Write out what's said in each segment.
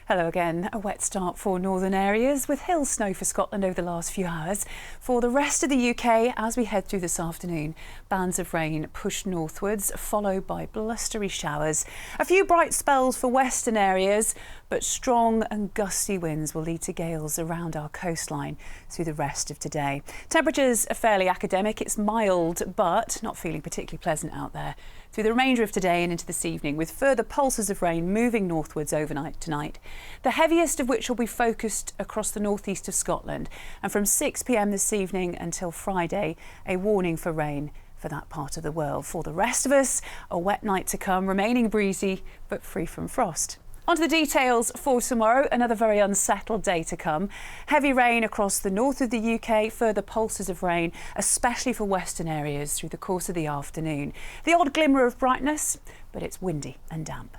Hello again. A wet start for northern areas with hill snow for Scotland over the last few hours. For the rest of the UK, as we head through this afternoon, bands of rain push northwards, followed by blustery showers. A few bright spells for western areas, but strong and gusty winds will lead to gales around our coastline through the rest of today. Temperatures are fairly academic. It's mild, but not feeling particularly pleasant out there through the remainder of today and into this evening, with further pulses of rain moving northwards overnight tonight. The heaviest of which will be focused across the northeast of Scotland, and from 6 p.m. this evening until Friday, a warning for rain for that part of the world. For the rest of us, a wet night to come, remaining breezy but free from frost. On to the details for tomorrow. Another very unsettled day to come. Heavy rain across the north of the UK, further pulses of rain, especially for western areas through the course of the afternoon. The odd glimmer of brightness, but it's windy and damp.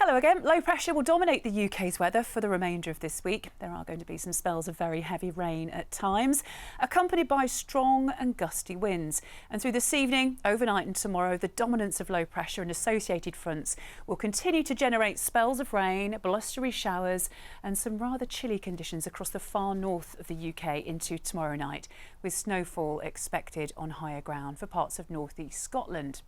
Hello again. Low pressure will dominate the UK's weather for the remainder of this week. There are going to be some spells of very heavy rain at times, accompanied by strong and gusty winds. And through this evening, overnight and tomorrow, the dominance of low pressure and associated fronts will continue to generate spells of rain, blustery showers and some rather chilly conditions across the far north of the UK into tomorrow night, with snowfall expected on higher ground for parts of northeast Scotland.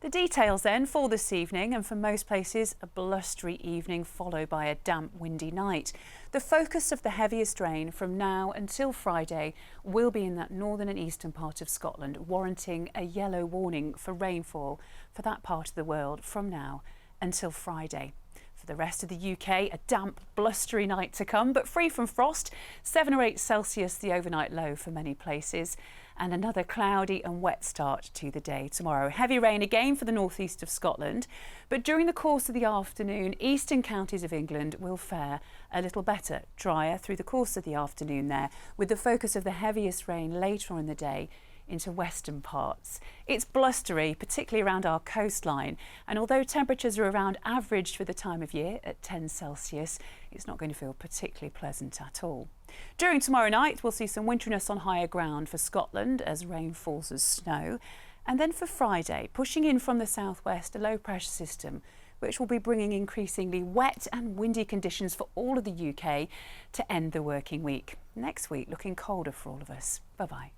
The details then for this evening, and for most places a blustery evening followed by a damp windy night. The focus of the heaviest rain from now until Friday will be in that northern and eastern part of Scotland, warranting a yellow warning for rainfall for that part of the world from now until Friday. For the rest of the UK, a damp, blustery night to come, but free from frost. 7 or 8 Celsius the overnight low for many places, and another cloudy and wet start to the day tomorrow. Heavy rain again for the northeast of Scotland, but during the course of the afternoon, eastern counties of England will fare a little better, drier through the course of the afternoon there, with the focus of the heaviest rain later on in the day into western parts. It's blustery, particularly around our coastline, and although temperatures are around average for the time of year at 10 Celsius, it's not going to feel particularly pleasant at all. During tomorrow night, we'll see some winteriness on higher ground for Scotland as rain falls as snow. And then for Friday, pushing in from the southwest, a low pressure system which will be bringing increasingly wet and windy conditions for all of the UK to end the working week. Next week looking colder for all of us. Bye-bye.